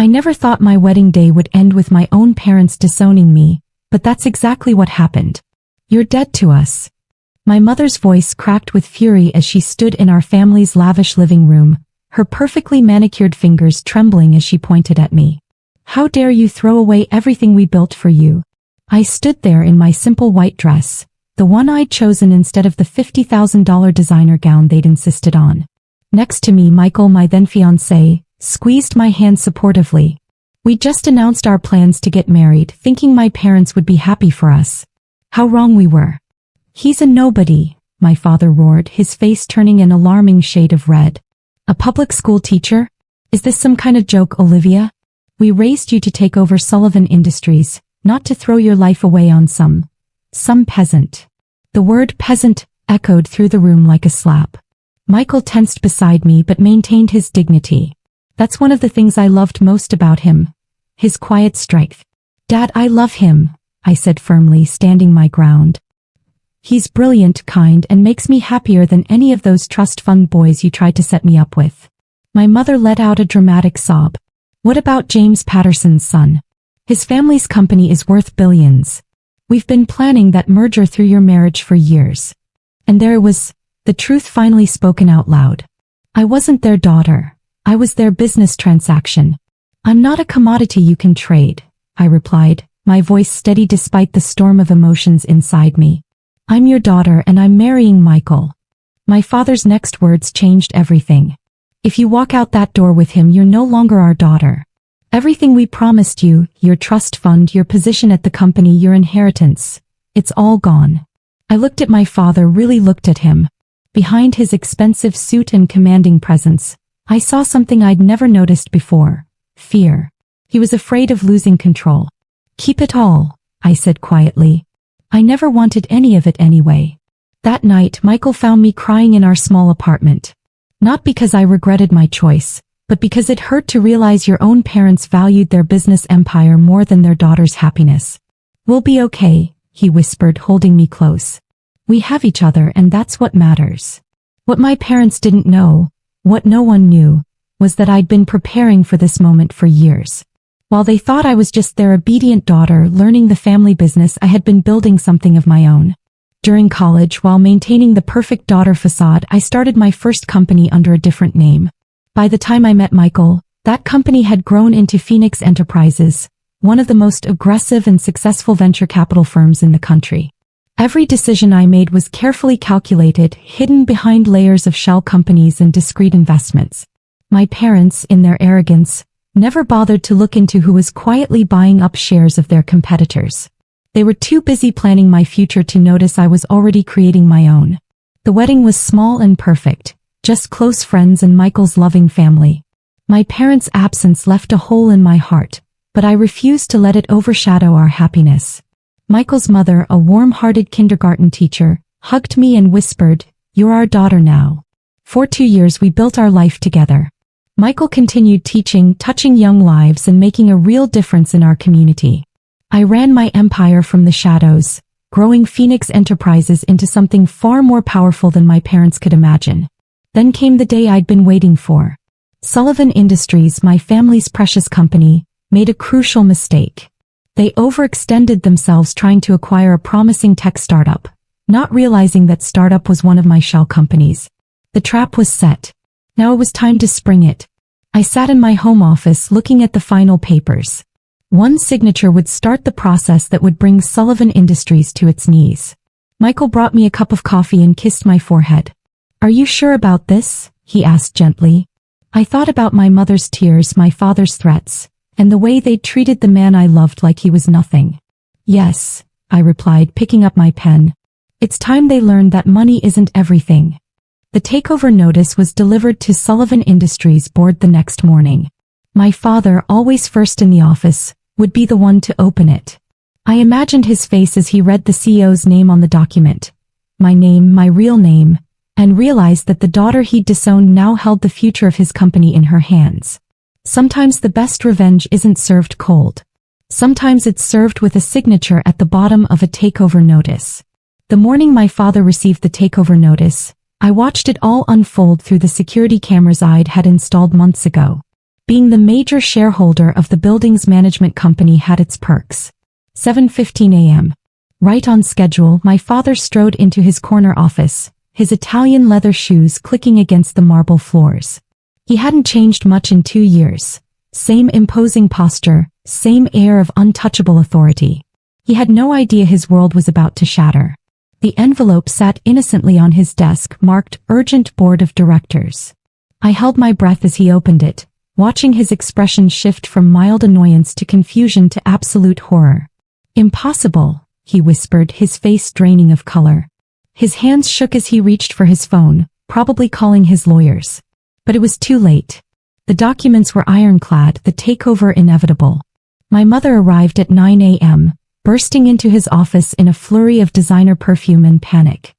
I never thought my wedding day would end with my own parents disowning me, but that's exactly what happened. You're dead to us. My mother's voice cracked with fury as she stood in our family's lavish living room, her perfectly manicured fingers trembling as she pointed at me. How dare you throw away everything we built for you? I stood there in my simple white dress, the one I'd chosen instead of the $50,000 designer gown they'd insisted on. Next to me, Michael, my then-fiancé, squeezed my hand supportively. We just announced our plans to get married, thinking my parents would be happy for us. How wrong we were. He's a nobody, my father roared, his face turning an alarming shade of red. A public school teacher? Is this some kind of joke, Olivia? We raised you to take over Sullivan Industries, not to throw your life away on some peasant. The word peasant echoed through the room like a slap. Michael tensed beside me but maintained his dignity. That's one of the things I loved most about him. His quiet strength. Dad, I love him, I said firmly, standing my ground. He's brilliant, kind, and makes me happier than any of those trust fund boys you tried to set me up with. My mother let out a dramatic sob. What about James Patterson's son? His family's company is worth billions. We've been planning that merger through your marriage for years. And there it was, the truth finally spoken out loud. I wasn't their daughter. I was their business transaction. I'm not a commodity you can trade, I replied, my voice steady despite the storm of emotions inside me. I'm your daughter and I'm marrying Michael. My father's next words changed everything. If you walk out that door with him, you're no longer our daughter. Everything we promised you, your trust fund, your position at the company, your inheritance, it's all gone. I looked at my father, really looked at him. Behind his expensive suit and commanding presence, I saw something I'd never noticed before. Fear. He was afraid of losing control. Keep it all, I said quietly. I never wanted any of it anyway. That night, Michael found me crying in our small apartment. Not because I regretted my choice, but because it hurt to realize your own parents valued their business empire more than their daughter's happiness. We'll be okay, he whispered, holding me close. We have each other and that's what matters. What my parents didn't know, what no one knew, was that I'd been preparing for this moment for years. While they thought I was just their obedient daughter learning the family business, I had been building something of my own. During college, while maintaining the perfect daughter facade, I started my first company under a different name. By the time I met Michael, that company had grown into Phoenix Enterprises, one of the most aggressive and successful venture capital firms in the country. Every decision I made was carefully calculated, hidden behind layers of shell companies and discrete investments. My parents, in their arrogance, never bothered to look into who was quietly buying up shares of their competitors. They were too busy planning my future to notice I was already creating my own. The wedding was small and perfect, just close friends and Michael's loving family. My parents' absence left a hole in my heart, but I refused to let it overshadow our happiness. Michael's mother, a warm-hearted kindergarten teacher, hugged me and whispered, "You're our daughter now." For 2 years we built our life together. Michael continued teaching, touching young lives and making a real difference in our community. I ran my empire from the shadows, growing Phoenix Enterprises into something far more powerful than my parents could imagine. Then came the day I'd been waiting for. Sullivan Industries, my family's precious company, made a crucial mistake. They overextended themselves trying to acquire a promising tech startup, not realizing that startup was one of my shell companies. The trap was set. Now it was time to spring it. I sat in my home office looking at the final papers. One signature would start the process that would bring Sullivan Industries to its knees. Michael brought me a cup of coffee and kissed my forehead. "Are you sure about this?" he asked gently. I thought about my mother's tears, my father's threats, and the way they'd treated the man I loved like he was nothing. "Yes," I replied, picking up my pen. "It's time they learned that money isn't everything." The takeover notice was delivered to Sullivan Industries board the next morning. My father, always first in the office, would be the one to open it. I imagined his face as he read the CEO's name on the document. My name, my real name, and realized that the daughter he'd disowned now held the future of his company in her hands. Sometimes the best revenge isn't served cold. Sometimes it's served with a signature at the bottom of a takeover notice. The morning my father received the takeover notice, I watched it all unfold through the security cameras I'd had installed months ago. Being the major shareholder of the building's management company had its perks. 7:15 a.m. Right on schedule, my father strode into his corner office, his Italian leather shoes clicking against the marble floors. He hadn't changed much in 2 years. Same imposing posture, same air of untouchable authority. He had no idea his world was about to shatter. The envelope sat innocently on his desk, marked Urgent Board of Directors. I held my breath as he opened it, watching his expression shift from mild annoyance to confusion to absolute horror. "Impossible," he whispered, his face draining of color. His hands shook as he reached for his phone, probably calling his lawyers. But it was too late. The documents were ironclad, the takeover inevitable. My mother arrived at 9 a.m., bursting into his office in a flurry of designer perfume and panic.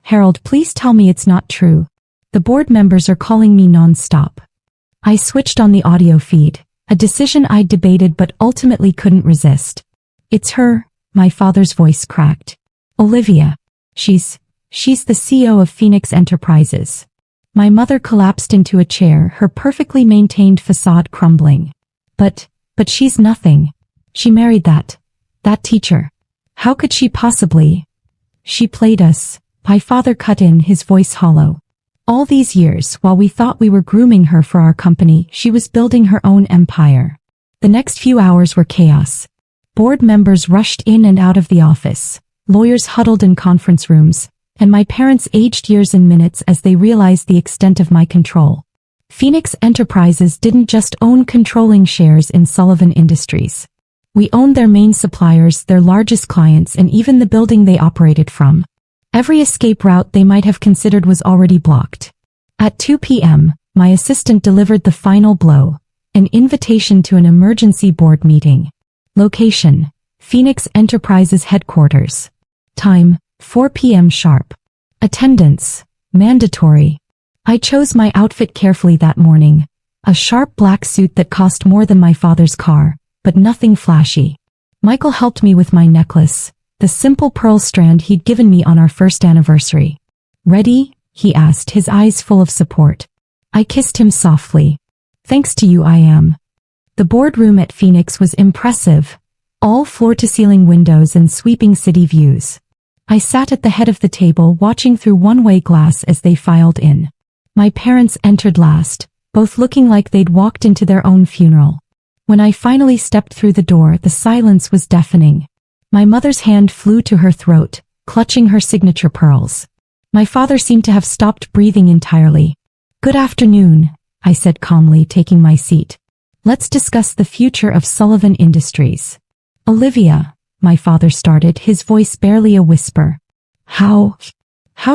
"Harold, please tell me it's not true. The board members are calling me non-stop." I switched on the audio feed, a decision I'd debated but ultimately couldn't resist. "It's her," my father's voice cracked. "Olivia. She's the CEO of Phoenix Enterprises." My mother collapsed into a chair, her perfectly maintained facade crumbling. But she's nothing. She married that teacher. How could she possibly? She played us. My father cut in, his voice hollow. All these years, while we thought we were grooming her for our company, she was building her own empire. The next few hours were chaos. Board members rushed in and out of the office. Lawyers huddled in conference rooms, and my parents aged years in minutes as they realized the extent of my control. Phoenix Enterprises didn't just own controlling shares in Sullivan Industries. We owned their main suppliers, their largest clients, and even the building they operated from. Every escape route they might have considered was already blocked. At 2 p.m., my assistant delivered the final blow, an invitation to an emergency board meeting. Location: Phoenix Enterprises headquarters. Time: 4 p.m. sharp. Attendance: mandatory. I chose my outfit carefully that morning. A sharp black suit that cost more than my father's car, but nothing flashy. Michael helped me with my necklace, the simple pearl strand he'd given me on our first anniversary. "Ready?" he asked, his eyes full of support. I kissed him softly. "Thanks to you I am." The boardroom at Phoenix was impressive, all floor-to-ceiling windows and sweeping city views. I sat at the head of the table watching through one-way glass as they filed in. My parents entered last, both looking like they'd walked into their own funeral. When I finally stepped through the door, the silence was deafening. My mother's hand flew to her throat, clutching her signature pearls. My father seemed to have stopped breathing entirely. "Good afternoon," I said calmly, taking my seat. "Let's discuss the future of Sullivan Industries." "Olivia," my father started, his voice barely a whisper. How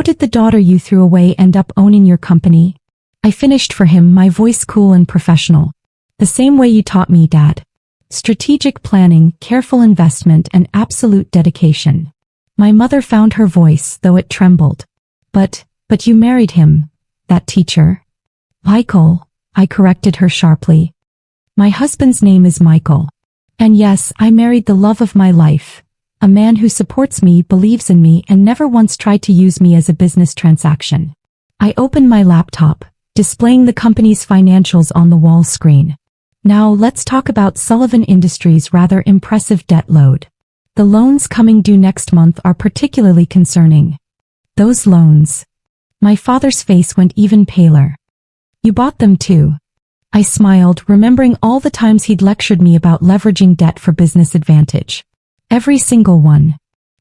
did the daughter you threw away end up owning your company?" I finished for him, my voice cool and professional. "The same way you taught me, Dad. Strategic planning, careful investment, and absolute dedication." My mother found her voice, though it trembled. But you married him, that teacher." "Michael," I corrected her sharply. "My husband's name is Michael. And yes, I married the love of my life. A man who supports me, believes in me, and never once tried to use me as a business transaction." I opened my laptop, displaying the company's financials on the wall screen. "Now let's talk about Sullivan Industries' rather impressive debt load. The loans coming due next month are particularly concerning." "Those loans?" My father's face went even paler. "You bought them too." I smiled, remembering all the times he'd lectured me about leveraging debt for business advantage. Every single one.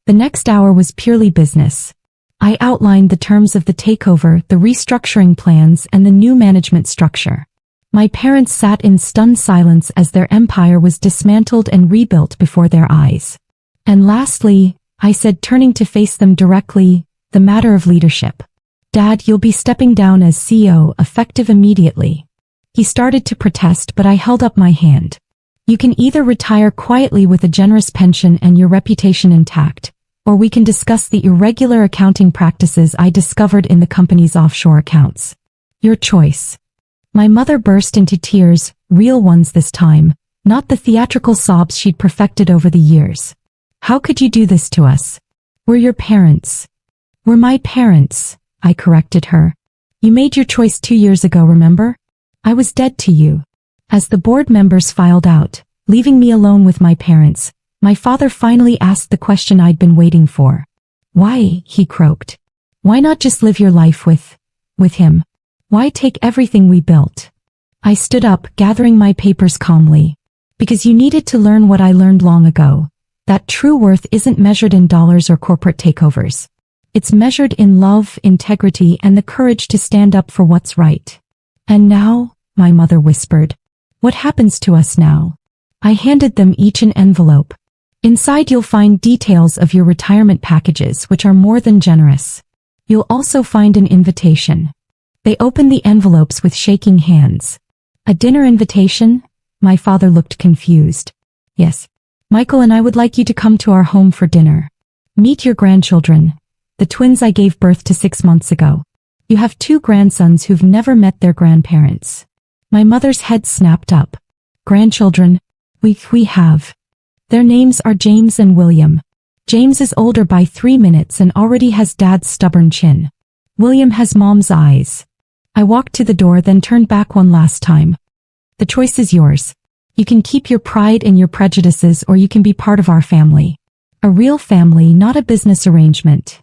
The next hour was purely business. I outlined the terms of the takeover, the restructuring plans, and the new management structure. My parents sat in stunned silence as their empire was dismantled and rebuilt before their eyes. "And lastly," I said, turning to face them directly, "the matter of leadership. Dad, you'll be stepping down as CEO, effective immediately." He started to protest, but I held up my hand. "You can either retire quietly with a generous pension and your reputation intact, or we can discuss the irregular accounting practices I discovered in the company's offshore accounts. Your choice." My mother burst into tears, real ones this time, not the theatrical sobs she'd perfected over the years. "How could you do this to us? We're your parents." "We're my parents," I corrected her. "You made your choice 2 years ago, remember? I was dead to you. As the board members filed out, leaving me alone with my parents, my father finally asked the question I'd been waiting for. Why, he croaked. Why not just live your life with him? Why take everything we built? I stood up, gathering my papers calmly. Because you needed to learn what I learned long ago. That true worth isn't measured in dollars or corporate takeovers. It's measured in love, integrity, and the courage to stand up for what's right. And now, my mother whispered, what happens to us now? I handed them each an envelope. Inside you'll find details of your retirement packages, which are more than generous. You'll also find an invitation. They opened the envelopes with shaking hands. A dinner invitation? My father looked confused. Yes. Michael and I would like you to come to our home for dinner. Meet your grandchildren, the twins I gave birth to 6 months ago. You have 2 grandsons who've never met their grandparents. My mother's head snapped up. Grandchildren? We have. Their names are James and William. James is older by 3 minutes and already has Dad's stubborn chin. William has Mom's eyes. I walked to the door, then turned back one last time. The choice is yours. You can keep your pride and your prejudices, or you can be part of our family. A real family, not a business arrangement.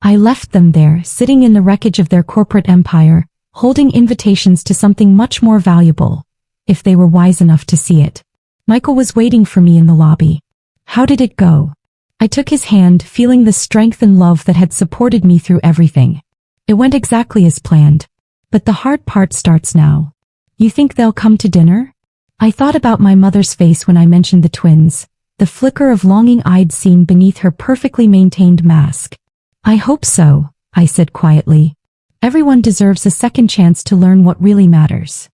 I left them there, sitting in the wreckage of their corporate empire, holding invitations to something much more valuable, if they were wise enough to see it. Michael was waiting for me in the lobby. How did it go? I took his hand, feeling the strength and love that had supported me through everything. It went exactly as planned. But the hard part starts now. You think they'll come to dinner? I thought about my mother's face when I mentioned the twins, the flicker of longing I'd seen beneath her perfectly maintained mask. I hope so, I said quietly. Everyone deserves a second chance to learn what really matters.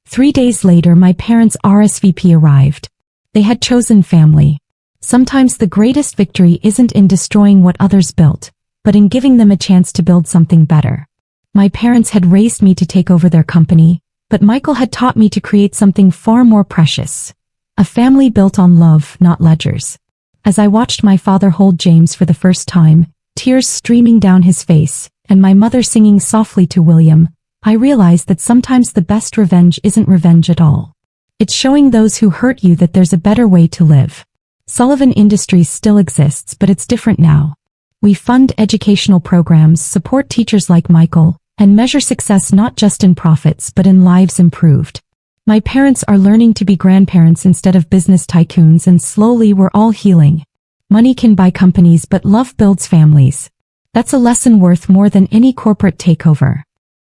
3 days later, my parents' RSVP arrived. They had chosen family. Sometimes the greatest victory isn't in destroying what others built, but in giving them a chance to build something better. My parents had raised me to take over their company, but Michael had taught me to create something far more precious. A family built on love, not ledgers. As I watched my father hold James for the first time, tears streaming down his face, and my mother singing softly to William, I realized that sometimes the best revenge isn't revenge at all. It's showing those who hurt you that there's a better way to live. Sullivan Industries still exists, but it's different now. We fund educational programs, support teachers like Michael, and measure success not just in profits but in lives improved. My parents are learning to be grandparents instead of business tycoons, and slowly we're all healing. Money can buy companies, but love builds families. That's a lesson worth more than any corporate takeover.